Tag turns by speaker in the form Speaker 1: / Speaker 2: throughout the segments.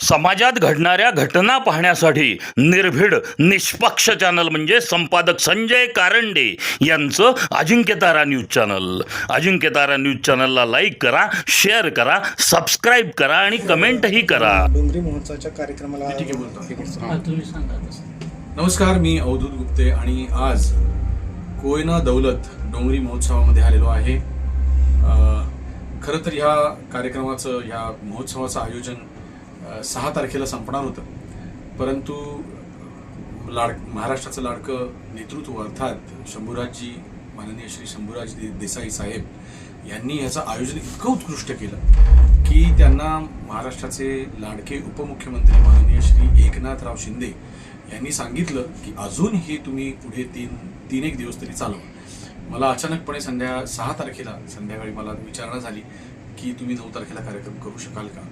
Speaker 1: समाजात घडणाऱ्या घटना पाहण्यासाठी निर्भीड निष्पक्ष चॅनल म्हणजे संपादक संजय कारंडे यांचं Ajinkyatara news channel. Ajinkyatara news चॅनलला लाईक करा, शेअर करा, सबस्क्राईब करा आणि कमेंटही करा.
Speaker 2: डोंगरी महोत्सवाच्या कार्यक्रमाला
Speaker 3: ठीक आहे, बोलतो. नमस्कार, मी अवधूत गुप्ते आणि आज कोयना दौलत डोंगरी महोत्सवामध्ये आलेलो आहे. खरं तर ह्या कार्यक्रमाचं, ह्या महोत्सवाचं आयोजन 6 तारखेला संपणार होतं, परंतु महाराष्ट्राचं लाडकं नेतृत्व अर्थात शंभूराजजी, माननीय श्री शंभूराज देसाई साहेब यांनी ह्याचं आयोजन इतकं उत्कृष्ट केलं की त्यांना महाराष्ट्राचे लाडके उपमुख्यमंत्री माननीय श्री एकनाथराव शिंदे यांनी सांगितलं की अजून हे तुम्ही पुढे तीन एक दिवस तरी चालवा. मला अचानकपणे 6 तारखेला संध्याकाळी मला विचारणा झाली की तुम्ही 9 तारखेला कार्यक्रम करू शकाल का.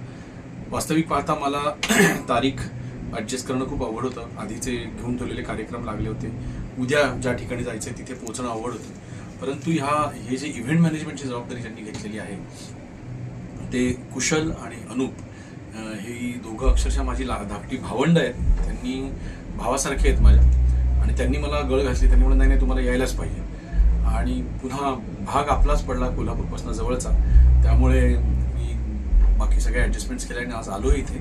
Speaker 3: वास्तविक पाहता मला तारीख ॲडजस्ट करणं खूप अवघड होतं. आधीचे घेऊन ठेवलेले कार्यक्रम लागले होते. उद्या ज्या ठिकाणी जायचं आहे तिथे पोहोचणं अवघड होतं. परंतु हे जे इव्हेंट मॅनेजमेंटची जबाबदारी ज्यांनी घेतलेली आहे ते कुशल आणि अनूप हे दोघं अक्षरशः माझी धाकटी भावंड आहेत. त्यांनी भावासारखे आहेत माझ्या आणि त्यांनी मला गळ घातली. त्यांनी म्हणून नाही तुम्हाला यायलाच पाहिजे. आणि पुन्हा भाग आपलाच पडला कोल्हापूरपासून जवळचा, त्यामुळे मी बाकी सगळे ॲडजस्टमेंट्स केल्या आणि आज आलो आहे इथे.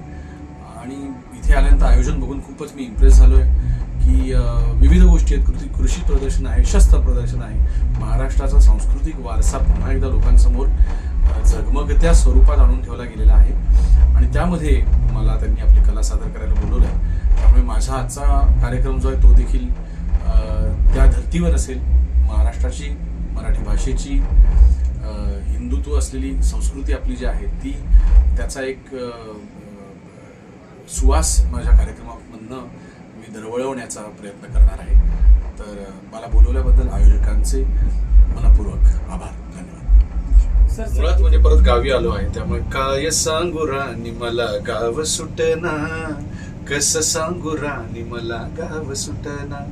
Speaker 3: आणि इथे आल्यानंतर आयोजन बघून खूपच मी इम्प्रेस झालो आहे की विविध गोष्टी आहेत. कृषी प्रदर्शन आहे, शस्त्र प्रदर्शन आहे, महाराष्ट्राचा सांस्कृतिक वारसा पुन्हा एकदा लोकांसमोर झगमगत्या स्वरूपात आणून ठेवला गेलेला आहे. आणि त्यामध्ये मला त्यांनी आपली कला सादर करायला बोलवलं आहे. त्यामुळे माझा आजचा कार्यक्रम जो आहे तो देखील त्या धर्तीवर असेल. महाराष्ट्राची, मराठी भाषेची, हिंदुत्व असलेली संस्कृती आपली जी आहे ती, त्याचा एक सुवास माझ्या कार्यक्रमामधनं मी दरवळवण्याचा प्रयत्न करणार आहे. तर मला बोलवल्याबद्दल आयोजकांचे मनपूर्वक आभार, धन्यवाद. मुळात म्हणजे परत गावी आलो आहे, त्यामुळे काय सांगू राणी मला गाव सुटना, कसं सांगू राणी मला गाव सुटना.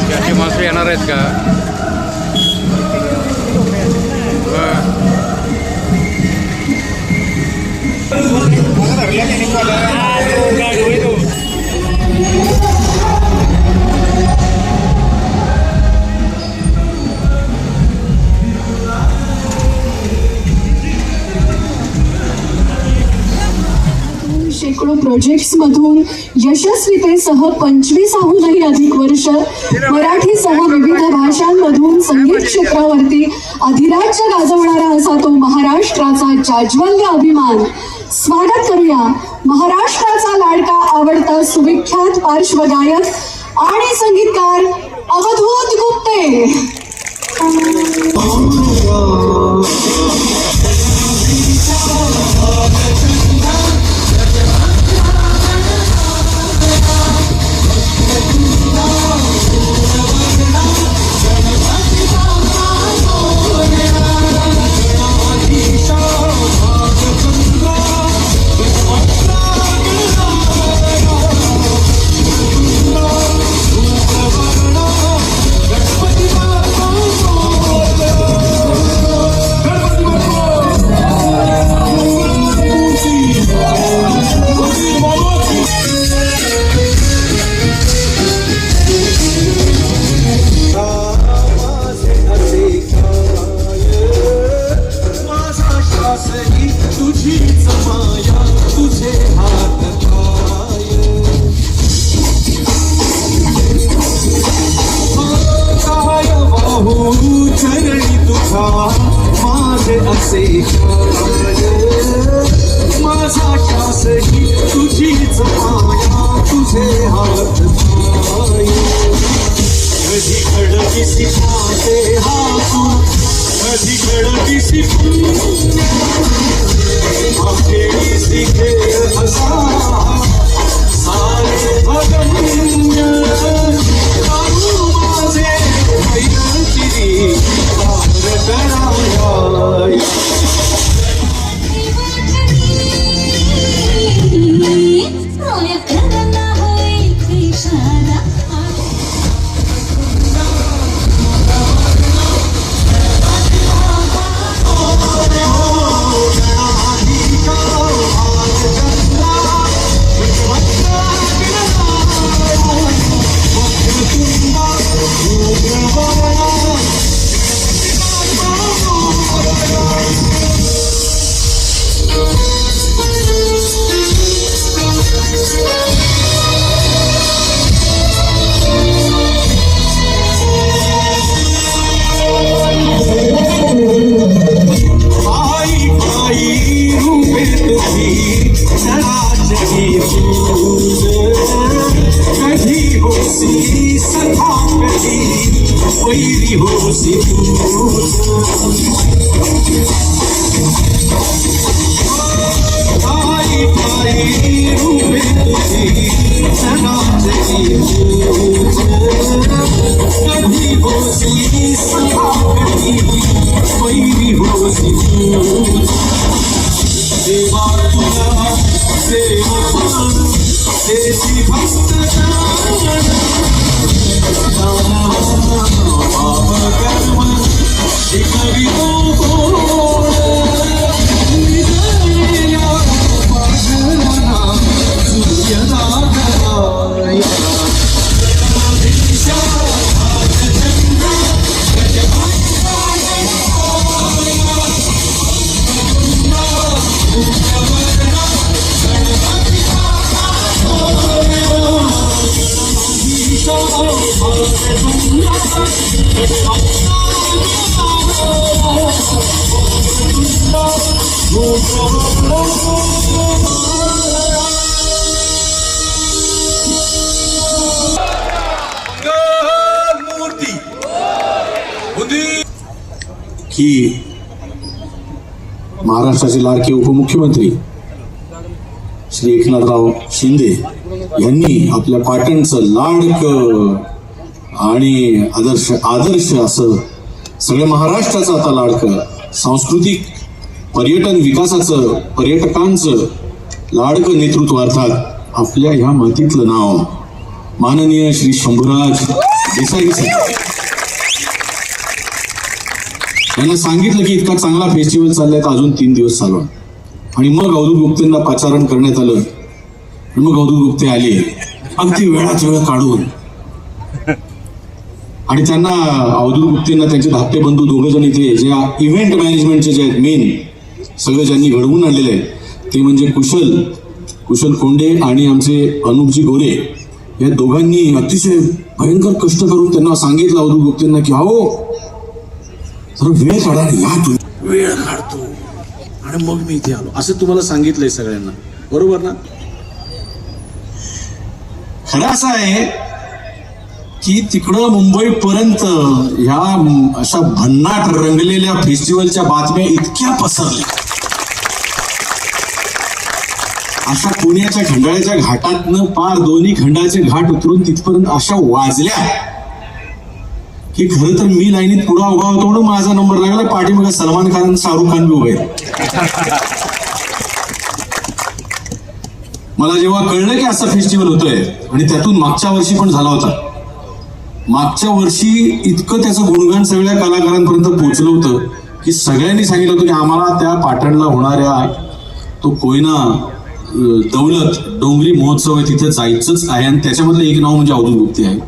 Speaker 4: त्याची माणसं येणार आहेत का?
Speaker 5: शेकडो प्रोजेक्ट्स मधून यशस्वीतेसह 25हूनही अधिक वर्ष मराठीसह विविध भाषांमधून संगीत क्षेत्रावरती अधिराज्य गाजवणारा असा तो महाराष्ट्राचा जाज्वल्य अभिमान. स्वागत करूया महाराष्ट्राचा लाडका, आवडता, सुविख्यात पार्श्वगायक आणि संगीतकार अवधूत गुप्ते.
Speaker 6: माझे असे माझा श्वास ही तुझीच माया, तुझे हात कधी खडकीसी पाते हातून, कधी खडकीसी खेळीसी खेळ असा सारे भगवन्य माझे चिरी आई आई रूपे तुझी चराचरी तूच कधी होसी सखा कधी वैरी होसी तूच आई आई रूपे तुझी चराचरी तूच कधी होसी सखा कधी वैरी होसी तूच देवा तुला सेवकान तेची भक्त पाप कर्म शिकवितो कोण विजया पाशना सूर्यदागराय
Speaker 3: की महाराष्ट्राचे लाडके उपमुख्यमंत्री श्री एकनाथराव शिंदे यांनी आपल्या पाटणचं लाडकं आणि आदर्श असं सगळ्या महाराष्ट्राचं आता लाडकं सांस्कृतिक पर्यटन विकासाचं पर्यटकांचं लाडकं नेतृत्व अर्थात आपल्या ह्या मातीतलं नाव माननीय श्री शंभूराज देसाई साहेब यांना सांगितलं की इतका चांगला फेस्टिवल चाललाय तर अजून 3 दिवस चालवा आणि मग अवधूत गुप्तेंना पाचारण करण्यात आलं आणि मग अवधूत गुप्ते आले अगदी वेळात वेळ काढून आणि त्यांना अवधूत गुप्तेंना त्यांचे धाकटे बंधू 2 जण इथे जे इव्हेंट मॅनेजमेंटचे जे आहेत मेन सगळे ज्यांनी घडवून आणलेले आहेत ते म्हणजे कुशल कोंडे आणि आमचे अनुपजी गोरे या दोघांनी अतिशय भयंकर कष्ट करून त्यांना सांगितलं अवधूत गुप्तेंना की अहो तर वेळ काढा या तुम्ही वेळ काढतो आणि मग मी इथे आलो असं तुम्हाला सांगितलंय सगळ्यांना बरोबर ना खरं असं आहे की तिकडं मुंबईपर्यंत ह्या अशा भन्नाट रंगलेल्या फेस्टिवलच्या बातम्या इतक्या पसरल्या अशा पुण्याच्या खंडाळ्याच्या घाटातनं पार दोन्ही खंडाचे घाट उतरून तिथपर्यंत अशा वाजल्या की खरं तर मी लाईनीत पुढे उभा होतो म्हणून माझा नंबर लागला पाठीमागे सलमान खान शाहरुख खान बी उभे मला जेव्हा कळलं की असं फेस्टिवल होतोय आणि त्यातून मागच्या वर्षी पण झाला होता मागच्या वर्षी इतकं त्याचं गुणगान सगळ्या कलाकारांपर्यंत पोहोचलं होतं की सगळ्यांनी सांगितलं होतं की आम्हाला त्या पाटणला होणाऱ्या तो कोयना दौलत डोंगरी महोत्सव आहे तिथे जायचंच आहे आणि त्याच्यामधलं एक नाव म्हणजे अवधूत गुप्ते आहे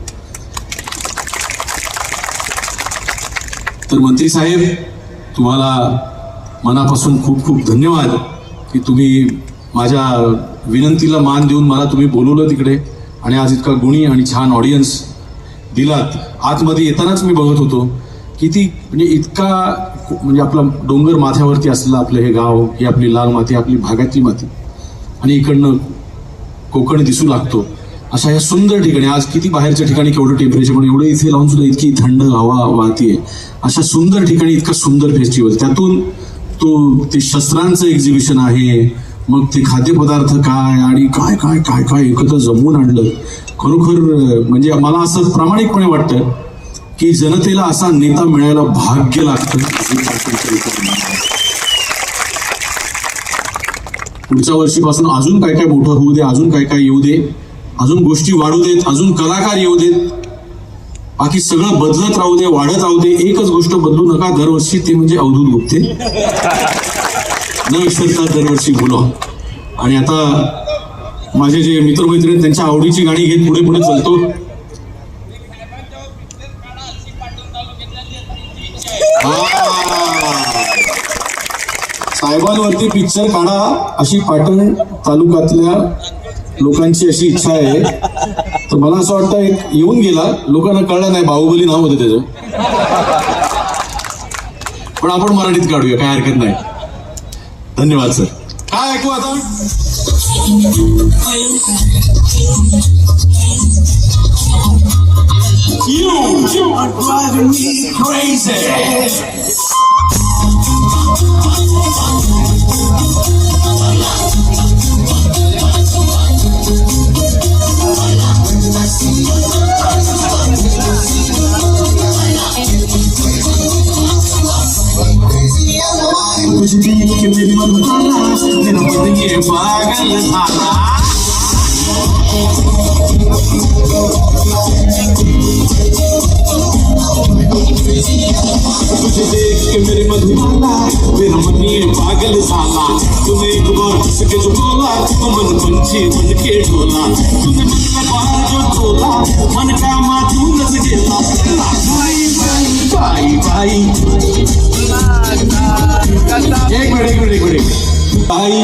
Speaker 3: तर मंत्री साहेब तुम्हाला मनापासून खूप खूप धन्यवाद की तुम्ही माझ्या विनंतीला मान देऊन मला तुम्ही बोलवलं तिकडे आणि आज इतका गुणी आणि छान ऑडियन्स दिलात आतमध्ये येतानाच मी बघत होतो किती म्हणजे इतका म्हणजे आपला डोंगर माथ्यावरती असलेलं आपलं हे गाव ही आपली लाल माती आपली भागातली माती आणि इकडनं कोकण दिसू लागतो अशा या सुंदर ठिकाणी आज किती बाहेरच्या ठिकाणी केवढं टेम्परेचर पण एवढं इथे लावून सुद्धा इतकी थंड हवा वाहतीये अशा सुंदर ठिकाणी इतका सुंदर फेस्टिवल त्यातून ते शस्त्रांचं एक्झिबिशन आहे मग ते खाद्यपदार्थ काय आणि काय काय काय काय एकत्र जमवून आणलं खरोखर म्हणजे मला असं प्रामाणिकपणे वाटतं की जनतेला असा नेता मिळायला भाग्य लागतं पुढच्या वर्षीपासून अजून काय काय मोठं होऊ दे अजून काय काय येऊ दे अजून गोष्टी वाढू देत अजून कलाकार येऊ देत बाकी सगळं बदलत राहू दे वाढत राहू दे एकच गोष्ट बदलू नका दरवर्षी ते म्हणजे अवधूत गुप्ते न विसरता दरवर्षी बोला आणि आता माझे जे मित्रमैत्रिणी त्यांच्या आवडीची गाणी घेत पुढे पुढे चालतो
Speaker 7: साहेबांवरती पिक्चर काढा अशी पाटण तालुक्यातल्या लोकांची अशी इच्छा आहे. तर मला असं वाटतं एक येऊन गेला, लोकांना कळलं नाही बाहुबली नाव होतं त्याचं, पण आपण मराठीत काढूया, काय हरकत नाही. धन्यवाद सर. काय ऐकू आता?
Speaker 6: You are driving me crazy.
Speaker 7: कुछ भी कि मेरी मन ताला, मेरा मन ये पागल थाला. तुझे देख के मेरी मधुबाला, मेरा मन ये पागल झाला. तूने एक बार हंस के जो बोला, तो मन पंछी बन के डोला. तूने मन का बाहर जो खोला, मन का मातूनच गेला. बाई बाई बाई बाई, एक मिनिट बाई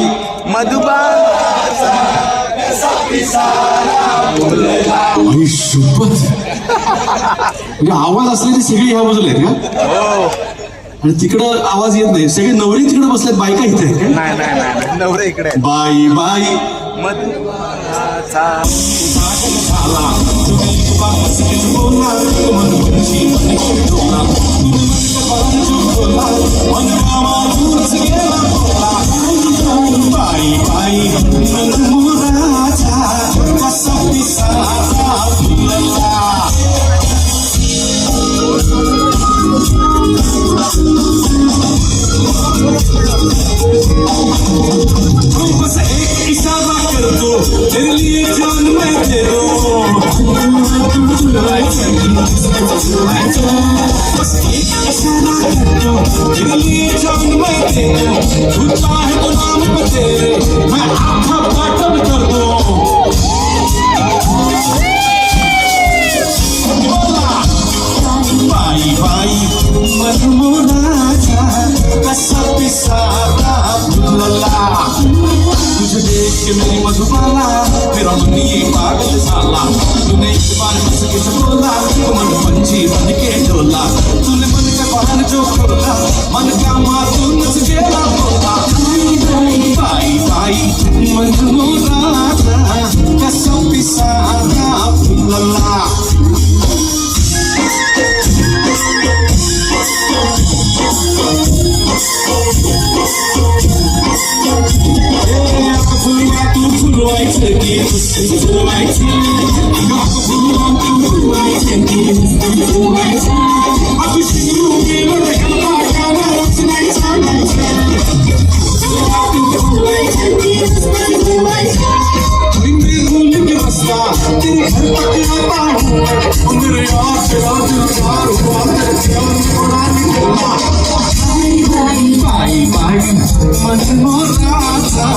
Speaker 7: आई शपथ, म्हणजे आवाज असल्याची सगळी ह्या बाजूला आहेत का? आणि तिकडं आवाज येत नाही, सगळे नवरे तिकडे बसलेत, बायका इथे आहेत का?
Speaker 8: नाही नवरे इकडे
Speaker 7: बाई बाई बाई बाई मनमोहनाचा कसा पिसारा फुलला. बस एक इशारा कर दो, तेरे लिए जान मैं दे दो. बस एक इशारा कर दो, तेरे लिए जान मैं दे दो. तू चाहे तो नाम पे तेरे मैं आँखा पाटन कर दो. बाई बाई मनमोहनाचा कसा पिसारा फुलला. तुझे देख के मेरी मधुबाला, मेरा मन ये पागल झाला. तूने एक बार हंस के जो बोला, तो मन पंछी बन के डोला. तूने मन का बाहर जो खोला, मन का मातूनच गेला बोला. बाई बाई मनमोहनाचा कसा पिसारा फुलला. तू फुलवायचं की फुलवायचं, तू शिकू गेलं तेरे घर पटियाला हूँ, मेरे यार से राज प्यार हुआ, तेरे जीवन छोड़ा निकला. बाई बाई मनमोहनाचा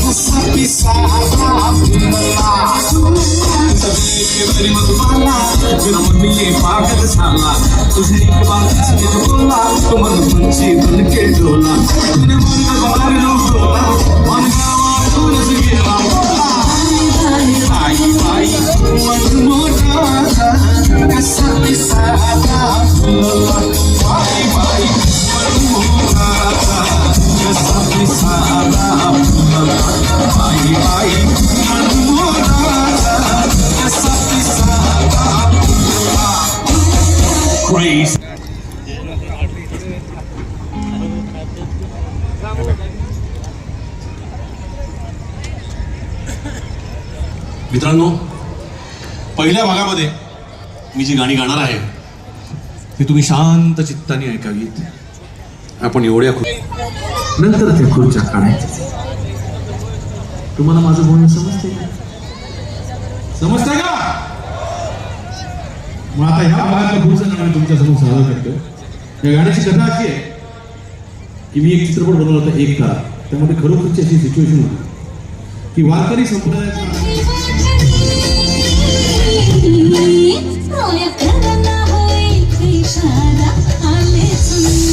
Speaker 7: कसा पिसारा फुलला. मेरी मधुबाला, मेरा मन ये पागल झाला. तुझे एक बार हंस के जो बोला, तो मन पंछी बन के डोला. तूने मन का बाहर जो खोला, मन का मातूनच गेला. बाई बाई मनमोहनाचा कसा पिसारा फुलला. बाई बाई मनमोहनाचा कसा पिसारा फुलला. बाई बाई मनमोहनाचा कसा पिसारा फुलला. Crazy. मित्रांनो, पहिल्या भागामध्ये मी जी गाणी गाणार आहे ती तुम्ही शांत चित्ताने ऐकावीत. आपण एवढ्या नंतर त्या खुर्च्या काढायच्या. तुम्हाला माझं बोलणं समजतंय का? समजतंय का? मग आता ह्या भागातलं पुढचं गाणं तुमच्या समोर सादर करतो. या गाण्याची कथा अशी आहे की मी एक चित्रपट बनवला होता एक तारा. त्यामध्ये खरोखरची अशी सिच्युएशन होती की वारकरी संप्रदायाचा
Speaker 9: करना होय इशारा आले सुन.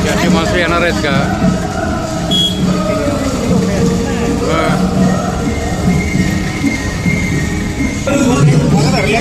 Speaker 4: त्याची माणसं येणार आहेत का?
Speaker 2: धरल्या